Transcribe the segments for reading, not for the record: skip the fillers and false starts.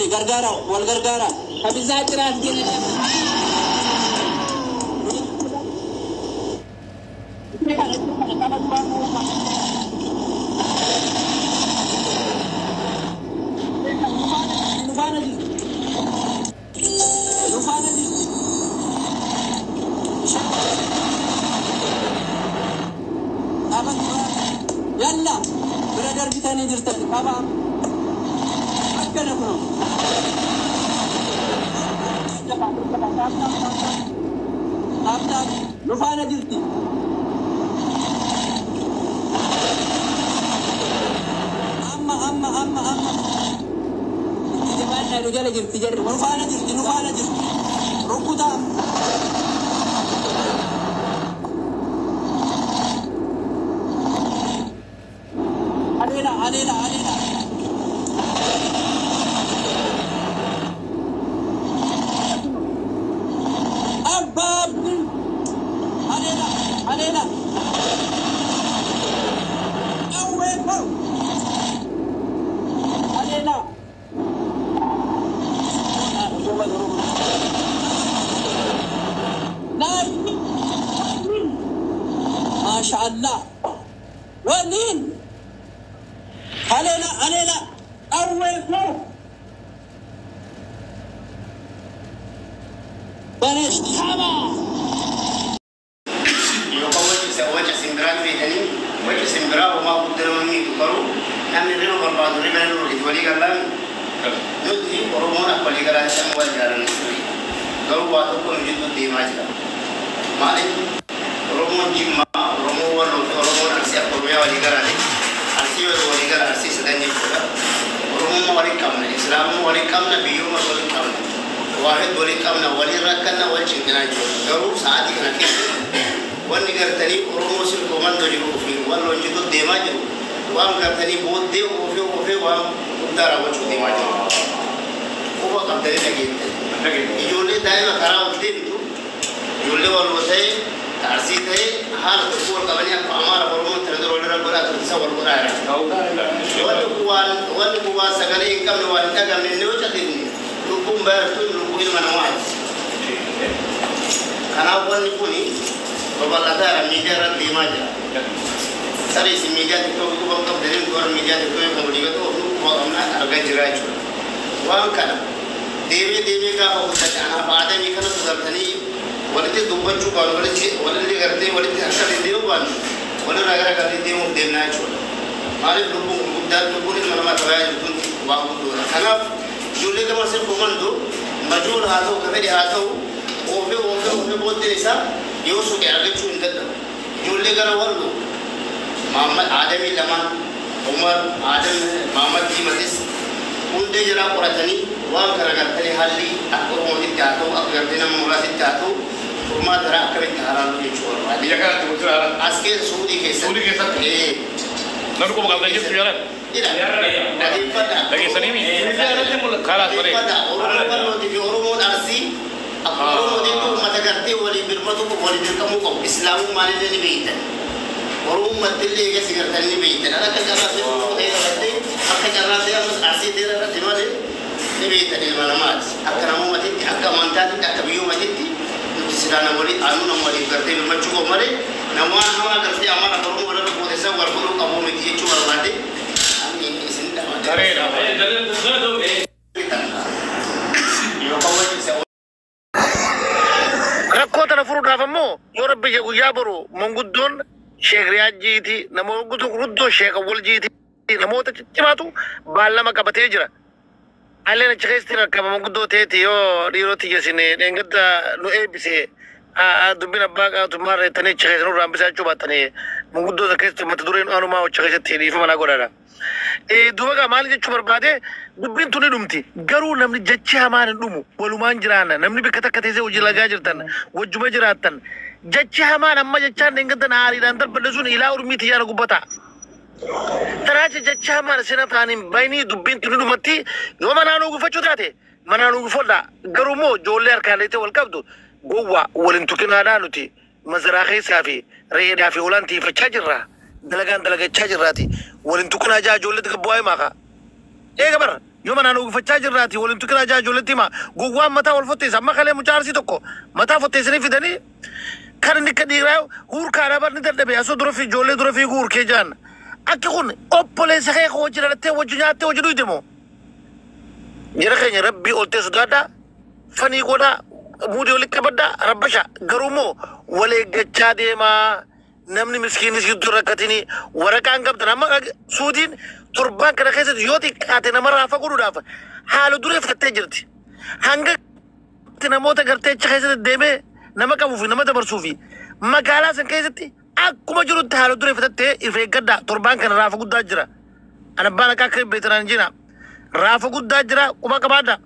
مالي غرغارة والغرغارة أبيزات راس دين يلا برادر بتاني جرتني بابا أكنا كنو أبدا نفانا جرتي أما جماعنا رجال جرتي جر نفانا جرتي ركودا علينا أباب علينا أول فوق علينا ما شاء الله ونين علينا أول فوق بلاش حما يقول وجه سمبران في تاني وجه سمبران وما قدر مني تقرو نحن نرينا برباد نرينا نروح ولي قلنا نودي ورمونا ولي قلنا سموا الجارة نسوي قالوا واتوكم جدو ديماجنا مالك رمون جمع رمون أرسي أقومي ولي قلنا أرسي ولي قلنا أرسي سدني كذا رمون ولي كامنا إسلام ولي كامنا بيوم ولي كامنا واحد ولي كامنا ولي ركنا والشنكنا قالوا ساعتي كنا وان قرتني رموس الكومان دجلو في والله جدو ديماجو وام قرتني بود دي وفي وام قدارا وشو ديماجو هو قدري لقيت يجولي دائما خراب دين تو يجولي والله تاي تعرسي تاي حال تقول قبلي أمار برمون تردر ولا ولا تتصور ولا ولا قوان سكالي إنكم ولا تكمل من نوجه ديني لكم بارتون لكم من واحد أنا أقول لكوني بابا ترى ميديا رد ديماجا سري سي ميديا تكو كم كم دين دور ميديا تكو كم ديجا تو هو أمنا أرجع جراج وان كنا ديمي كا هو تجانا بعد مي كنا تدرتني ولدي دوبن شو قالوا ولدي كرتي ولدي أشار ديو بان ولدي نعرف كرتي ديو ديمنا شو مالك لبون بدال لبون إنما ما تبغى يكون واقع دورا كنا جولي كمان سر كمان مجول هاتو كبدي هاتو وفي بود ديسا يوسف يعرف شو ندل جولي كنا ولو محمد آدمي لما عمر آدم محمد ديمتس كل ده جرا قرطني وان كرغتني حالي أكبر مودي تاتو أكبرنا مولاتي تاتو فرما ترى أكبر تهران يشوار dia kan tu betul lah. أسكت سعودي كيسة إيه Lalu kau bakal lagi tu jalan. tidak lagi pada Lagi seni ni. Jalan tu mula kalah lagi balik. pada orang modi di orang arsi orang modi tu mata kerti wali bermatu wali berkamu kau Islam mana jadi begitu orang mati lagi sekarang tadi begitu ada kerana saya tu saya nanti akan kerana saya mus arsi dia ada di mana ni begitu di mana mas akan kamu mati akan mantan akan biu mati Sedana wali anu nama wali kerti memang cukup mari nama nama kerti amar orang orang boleh sewa orang kamu mesti cukup mati ini sini dah Cari dah. rakkoo tana furuudhaaf ammoo yoo rabbi jedhu guyyaa boru manguddoon sheek riyaajjiiti namoota guddoo sheek awwaljiiti namoota ciccimaatu baallama qabatee jira. Alleen achi keessatti rakkama manguddoo ta'eeti yoo dhiiroti jesine dheengadda nu eebbise dubbin abbaa qaatummaa reettanii achi keessa nurraan bisaa jechuu baattanii manguddoota keessatti mata dureen aanumaa achi keessatti dhiifama naa godhadha. Duuba gaa maali jechuu barbaade dubbiin tuni dhumti garuu namni jechi hamaan hin dhumu walumaan jiraanna namni bakka takka teessee hojii lagaa jirtan wajjuma jiraattan jechi hamaan amma jechaan dheengadda haariidhaan darbadhe sun ilaa urmiiti yaana gubbata. Taraji jecha hamaan sina taaniin bayinii dubbiin tuni dhumatti yoo manaan uggufachuu taate manaan uggufodha garuu moo ijoollee harkaan leetee wal qabdu gowwaa waliin tuqinaadhaa nuti masaraa keessaa fi reedaa fi hoolaan tiifachaa jirra dalagaan dalagachaa jirraati waliin tuqinaa jaa ijoollee takka bu'aa himaa kaa eega bara يوم أنا وقفت جراتي ولا أنتو كلا جولتي ما قوام متى والفتيس أما خليه مجارسي تكو متى فتيسني في دني كان نكديراو هور كارابر ندر دبي أسود رفي جولة رفي هور كيجان أكيد أوبولي سخي خوجنا تي وجناتي وجنو يدمو يرخي ربي قلت سدادا فني قودا مودي ولي كبدا ربشا غرومو ولي جادي ما نمني مسكين يسجد ركعتني وركان قبض نما سودين تربان كنا خيسة يوتي كاتنا مرة فقولوا دافع حالو دوري فتجرتي هنگا تناموتا کرتے خيسة ديمه نما كموفي نما تبرسوفي ما قالا سن خيسة أكو مجرد حالو دوري فتجرتي إفه قدا تربان كنا رافا قد داجرا أنا بانا كاكريب بيتران جينا رافا قد داجرا وما كبادا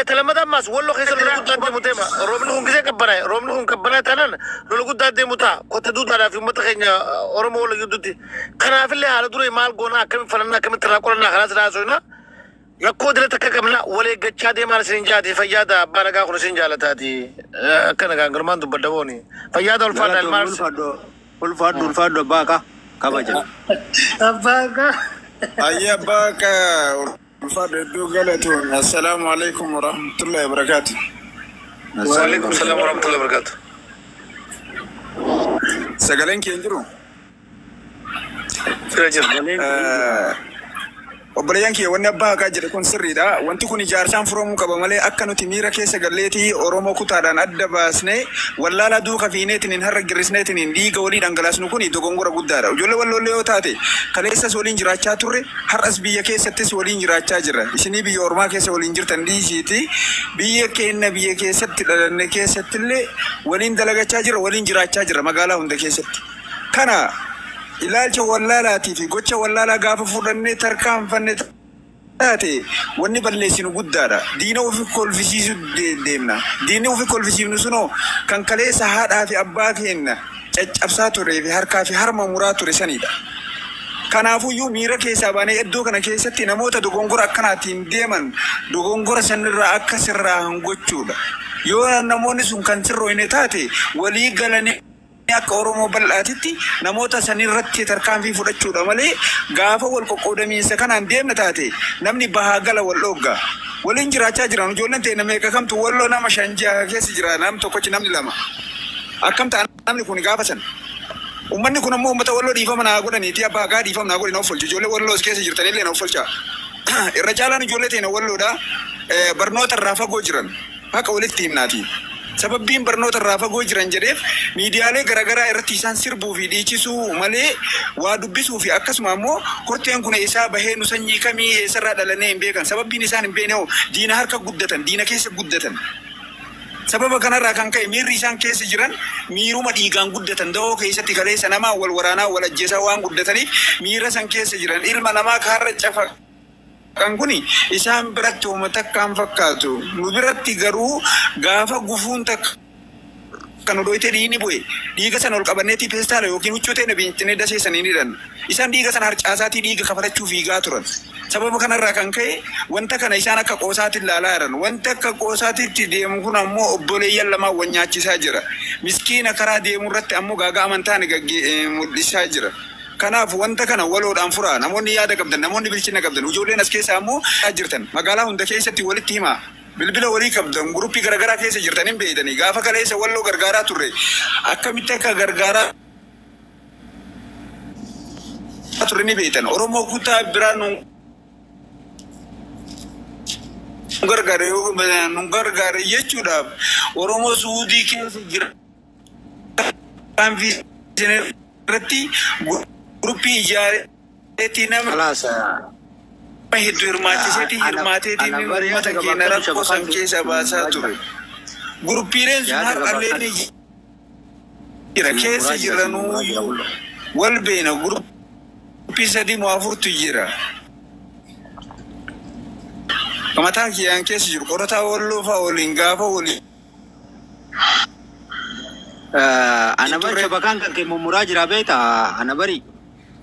تلمذا ماس والله خيسر لو قد دادي متما رومنهم كيسه كبراي رومنهم كبراي تانان لو قد دادي متا كنت دود على في متخينا أورمو ولا يدودي كنا في اللي على دوري مال قونا كم فلنا كم تراكولنا خلاص راسونا يكود لتك كمنا ولا جتشادي مال سنجادي فيادا بارقا خلص سنجالة تادي كنا كانغرمان تبدأوني فيادا الفاد المارس الفاد باكا كباجا باكا أيه باكا السلام عليكم ورحمة الله وبركاته. وعليكم السلام ورحمة الله وبركاته. سجلين كينجرو. obboleeyyan kee wanni abbaa kaa jedhe kun sirriidha. Wanti kun ijaarsaan furamuu qaba malee akka nuti miira keessa galleetii Oromoo kutaadhaan adda baasnee wallaalaa duuka fiineetiin har'a girrisneetiin dhiiga walii dhangalaasnu kun dogongora guddaadha. Ijoollee wallollee yoo taate kaleessas waliin jiraachaa turre har'as biyya keessattis waliin jiraachaa jirra. Isinii biyya Oromaa keessa waliin jirtan dhiisiiti biyya keenya biyya keessatti dhalanne keessattillee waliin dalagachaa jirra waliin jiraachaa jirra magaalaa hunda keessatti. Kana ilaalcha wallaalaatii fi gocha wallaalaa gaafa fudhannee tarkaanfanne taate wanni balleessinu guddaadha. Diina ofii kolfisiisu deemna. Diinni ofii kolfisiifnu sunoo kan kaleessa haadhaa fi abbaa keenya caccabsaa turee fi harkaa fi harma muraa ture sanidha. Kanaafuyyuu miira keessaa baanee iddoo kana keessatti namoota dogongora akkanaatiin deeman dogongora sanirraa akka sirraa hangochuudha. Yoo namoonni sun kan sirrooyne taate walii galanii akka Oromoo bal'aatitti namoota sanirratti tarkaanfii fudhachuudha malee gaafa wal qoqqoodamiinsa kanaan deemna taate namni bahaa gala wal dhogga waliin jiraachaa jiran ijoolleen ta'e nama eegakamtu walloo nama shanjaa keessa jira nam tokkochi namni lama akkam ta'an namni kun gaafa san ummanni kun ammoo ummata walloo dhiifama naa godhaniiti abbaa gaa dhiifama naa godhi na offolchu ijoollee walloo keessa jirtanillee na offolcha irra caalaan ijoollee ta'e na walloodha barnoota irraa fagoo jiran haqa walitti himnaati. Sababbiin barnoota irraa fagoo jiran jedheef miidiyaalee garaagaraa irratti isaan sirbuu fi dhiichisuu malee waa dubbisuu fi akkasuma ammoo korteen kun isaa bahee nu sanyii kamii eessarraa dhalannee hin beekan. Sababbiin isaan hin beekne diina harka guddatan diina keessa guddatan. Sababa kanarraa kan ka'e miirri isaan keessa jiran miiruma dhiigaan guddatan da'oo keessatti kaleessa namaa wal waraanaa wal ajjeesaa waan guddataniif miira san keessa jiran ilma namaa kaarra cafa. Kan kuni isaan biratti uuma takkaan fakkaatu nu biratti garuu gaafa gufuun takka kan odooyte dhiini bu'e dhiiga sana ol qabanneetii peestaala yookiin huccutee nabiintinee daseessanii ni dhan isaan dhiiga sana harcaasaatii dhiiga kafalachuu fiigaa turan. Sababa kanarraa kan ka'e wanta kana isaan akka qoosaatti ilaalaa jiran wanta akka qoosaatitti deemu kun ammoo obboleeyyan lamaa wal nyaachisaa jira. Miskiina karaa deemu irratti ammoo gaagaa amantaan mul'isaa jira. Kanaaf wanta kana waloodhaan furaa namoonni yaada qabdan namoonni bilchina qabdan ijoolleen as keessa ammoo jirtan magaalaa hunda keessatti walitti himaa bilbila walii qabdan guruppii garaagaraa keessa jirtan hin beeydanii gaafa kaleessa walloo gargaaraa turre akkamitti akka gargaaraa turre ni beeytan Oromoo kutaa biraan nu gargaare jechuudhaaf Oromoo Suudii keessa jira kan irratti grupi ijaarreetii nama hedduu hirmaateetiin uummata keenya rakkoo san keessa baasaa ture. Guruppiileen sun har'allee ni jira keessa jiranuu wal beena guruppii 3 moo 4tu jira. Mataa kiyyaan keessa jiru qorataa walloo fa'aa waliin gaafa waliin. Anabari bakan kan mumura jira beta anabari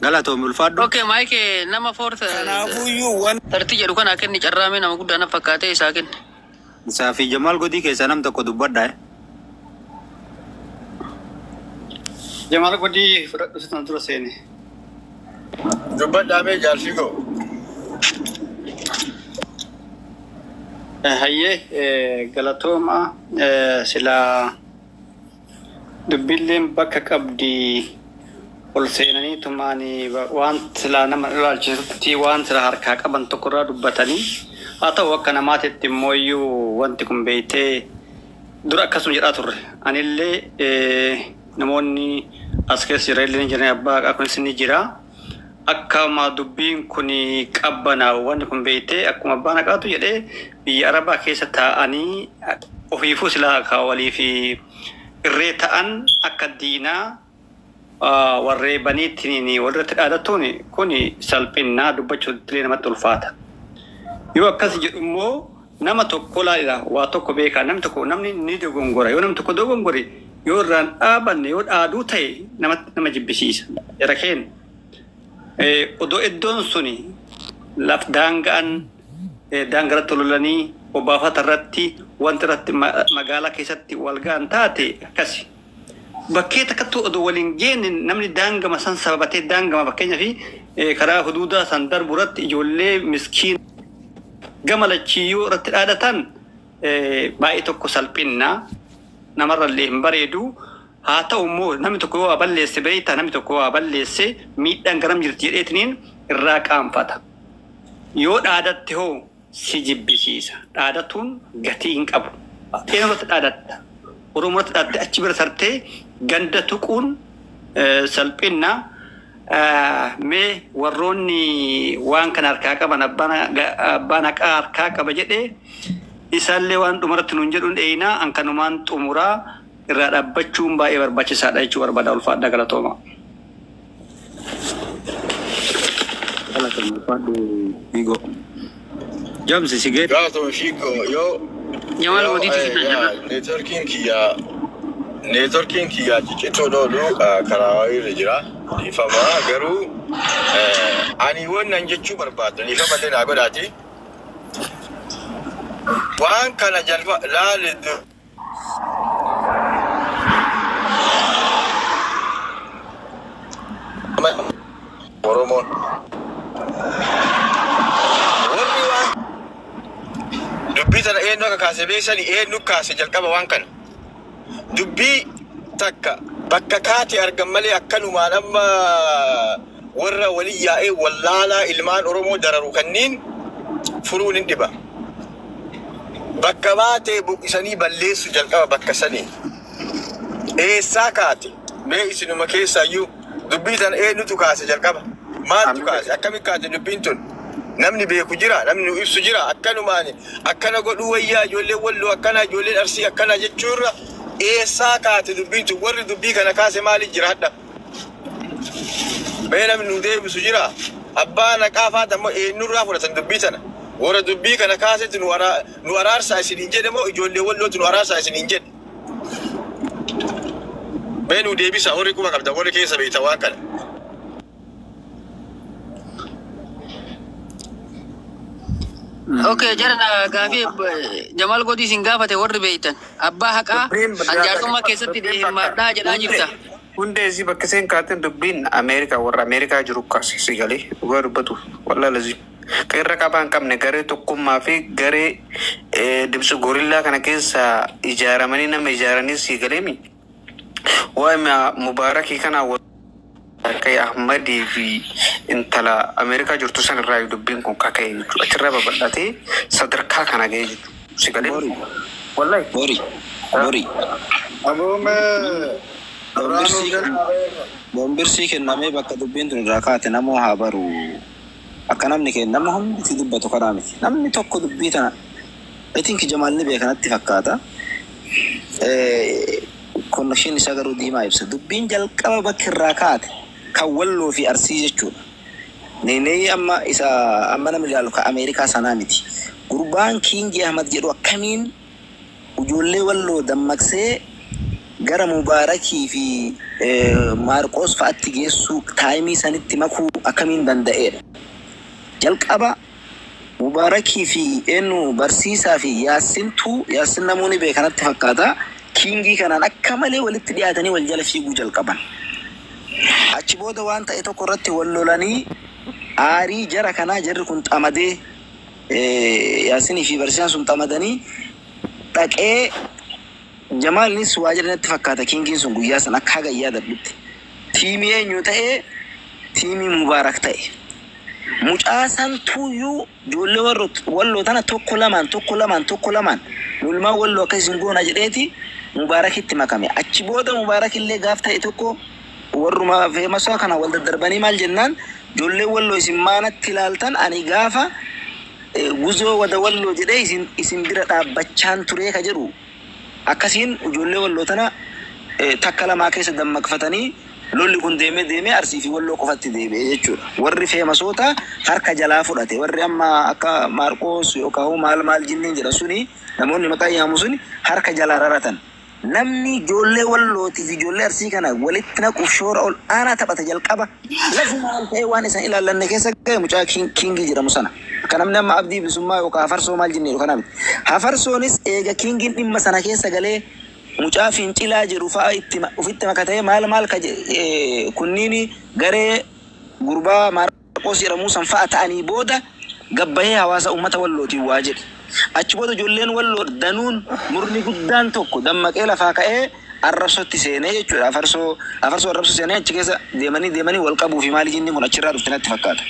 galato mulfado okay Mike nama fourth kanaafuyyu wan tarti jedhu kana kenni carraame nama guddaa na fakkaate isaa kenni Safi Jamal godi keessa nam tokko dubbadha Jamal godi fudhadhu san dura seene dubbadha mee jaalsigo hayyee galatooma sila dubbiilleen bakka qabdi ol seenanii tumaanii waan sila nama ilaalchisutti waan sila harkaa qaban tokkorraa dubbatanii haa ta'u akka namaatitti immoo iyyuu wanti kun beeytee dura akkasuma jedhaa turre anillee namoonni as keessa jira illee jiran abbaa kunis ni jira akkama dubbiin kun qabbanaa wanti kun beeytee akkuma abbaan haqaatu jedhee biyya arabaa keessa taa'anii ofiifuu silaa kaawalii fi irree ta'an akka diinaa warree baniittiin walirratti dhaadatuun kun salphinnaa dubbachuutti namatti ulfaata. Yoo akkas jedhu immoo nama tokko laalidha waa tokko beekaa namni ni dogongora yoo namni tokko dogongore yoo irraan dhaabanne yoo dhaaduu ta'e nama jibbisiisa. Jara keen odoo iddoon suni laf daanga'an daangaratti lolanii obaafata irratti wanti irratti magaalaa keessatti wal ga'an taate akkasi. Bakkee takkattuu odoo waliin geenne namni daangama san sababatee daangama fakkeenya fi karaa huduudaa san darbu irratti ijoollee miskiin gama lachiyyuu irratti dhaadatan baay'ee tokko salphinnaa namarrallee hin bareedu. Haa ta'u immoo namni tokko yoo balleesse beeyta namni tokko yoo balleesse miidhaan garam jirti jedheetiniin irraa qaanfata. Yoo dhaadatte hoo si jibbisiisa. Dhaadatuun gatii hin qabu. Eenyurratti dhaadatta? Oromootti dhaadatte achi bira sartee ganda tuquun salphinnaa. Mee warroonni waan kana harkaa qaban abbaan haqaa harkaa qaba jedhee isaallee waan dhumarratti nuun jedhuun dheeyinaa hankanumaan xumuraa irraa dhaabbachuun baay'ee barbaachisaadha jechuu barbaada ulfaadha galatooma. Jamsi sige. Galatooma Fiigo yoo Jamal wadiitu sinna neetworkiin kiyyaa ciccitoo dhoodhu karaa irra jira. Dhiifamaa garuu ani wannan jechuu barbaadu dhiifamallee naa godhaati. Waan kana jalba laalidu Oromoon warri waan dubbii tana eenyu akka kaase beeksanii eenyu kaase jalqaba waan kana dubbii takka bakka kaate argan malee akkanumaan amma warra walii yaa'ee wallaalaa ilmaan Oromoo dararu kanniin furuun hin dhiba. Bakka baatee buqqisanii balleessu jalqaba bakka sanii. Eessaa kaate mee isinuma keessaayyuu dubbii tana eenyutu kaase jalqaba? Maaltu kaase? Akkamitti kaate dubbiin tun? Namni beeku jira, namni nu ibsu jira. Akkanumaan akkana godhuu wayyaa ijoollee walloo akkana ijoolleen arsii akkana jechuurra eessaa kaate dubbiin tun warri dubbii kana kaase maaliif jiraadha? Mee namni nu deebisu jira. Abbaan haqaa faata immoo eenyurraa fudhatan dubbii tana? Warra dubbii kana kaasetti nu araarsaa isiniin jedhe moo ijoollee wallootti nu araarsaa isiniin jedhe? Mee nu deebisa warri kuma qabda warri keessa beekta waan kana. Okay, jara gaafii Jamal godii sin gaafate warri beeytan abbaa haqaa anjaartummaa keessatti hirmaadhaa jedhaa jirta. Hundeessi bakka seen kaateen dubbiin Ameerikaa warra Ameerikaa jiru kaase si galee dhugaa dubbatu walaa lazim. Qeerra qabaan qabne garee tokkummaa fi garee dibsu gorillaa kana keessa ijaaramanii nama ijaaranii si galeemi. Waa'ima Mubaarakii kana Kay Ahmadi fi intala Ameerikaa jirtu san irraa dubbiin kun kaka'e jechuudha. Achirraa babal'atee sadarkaa kana ga'ee jechuudha. Si galee wallahi Bori. Bombirsii kennamee bakka dubbiin tun irraa kaate namoo haa baru. Akka namni kenna nama hundi dubbatu karaa miti. Namni tokko dubbii tana etinki Jamaalni beekanatti fakkaata. Konnekshiin isaa garuu diimaa ibsa. Dubbiin jalqaba bakka irraa kaate kan Walloo fi Arsii jechuudha. Neenee amma namni ilaalu ka Ameerikaa sanaa miti. Gurbaan Kiingi Ahmad jedhu akkamiin ijoollee Walloo dammaqsee gara Mubaarakii fi Maarqoos fa'aatti geessuu taayimii sanitti makuu akkamiin danda'eedha. Jalqaba Mubaarakii fi eenyu barsiisaa fi Yaasin namoonni beekanatti fakkaata. Kiingii kanaan akka malee walitti dhiyaatanii wal jala fiiguu jalqaban. Achi booda waan ta'e tokko irratti wal lolanii aarii jara kanaa jarri kun xamadee Yaasinii fi barsiisaan sun xamadanii dhaqee Jamaalnis waajirratti fakkaata kiingiin sun guyyaa san akka haga yaadadhutti. Tiimii eenyu ta'ee tiimii Mubaarak ta'e. Mucaa san tuyyuu ijoollee walloo tana tokko lamaan lulmaa walloo akka isin goona jedheeti Mubaarakitti makame. Achi booda Mubaarak illee gaaf ta'e tokko warruma feemasoo kana wal daddarbanii maal jennaan ijoollee walloo isin maanatti ilaaltan ani gaafa guzoo wada walloo jedhee isin bira dhaabbachaan turee ka jedhu akkasiin ijoollee walloo tana takka lamaa keessa dammaqfatanii lolli kun deemee Arsii fi walloo qofatti deebi'ee jechuudha. Warri feemasoota harka jalaa fudhate warri amma akka Maarqoos yookaan maal jinniin jedha suni namoonni maqaa yaamu suni harka jalaa raratan. Namni ijoollee wallootii fi ijoollee Arsii kana walitti naquuf shoora ol aanaa taphata jalqaba. Lafumaan ta'ee waan isaan ilaallanne keessa ga'e mucaa kiingii jedhamu sana. Akka namni amma abdii bilisummaa yookaan hafarsoo maal jinnee yookaan namni. Hafarsoonis eega kiingiin dhimma sana keessa galee mucaa fincilaa jiru fa'a ofitti makatee maal kunniin garee gurbaa Maarqoos jedhamu san fa'a ta'anii booda gabbahee hawaasa uummata wallootiin waa jedhe. Achi booda ijoolleen walloo danuun murni guddaan tokko dammaqee lafaa ka'ee arrabsootti seenee jechuudha. Afarsoo arrabsoo seenee achi keessa deemanii wal qabuu fi maali jinni kun achirraa dhufte natti fakkaata.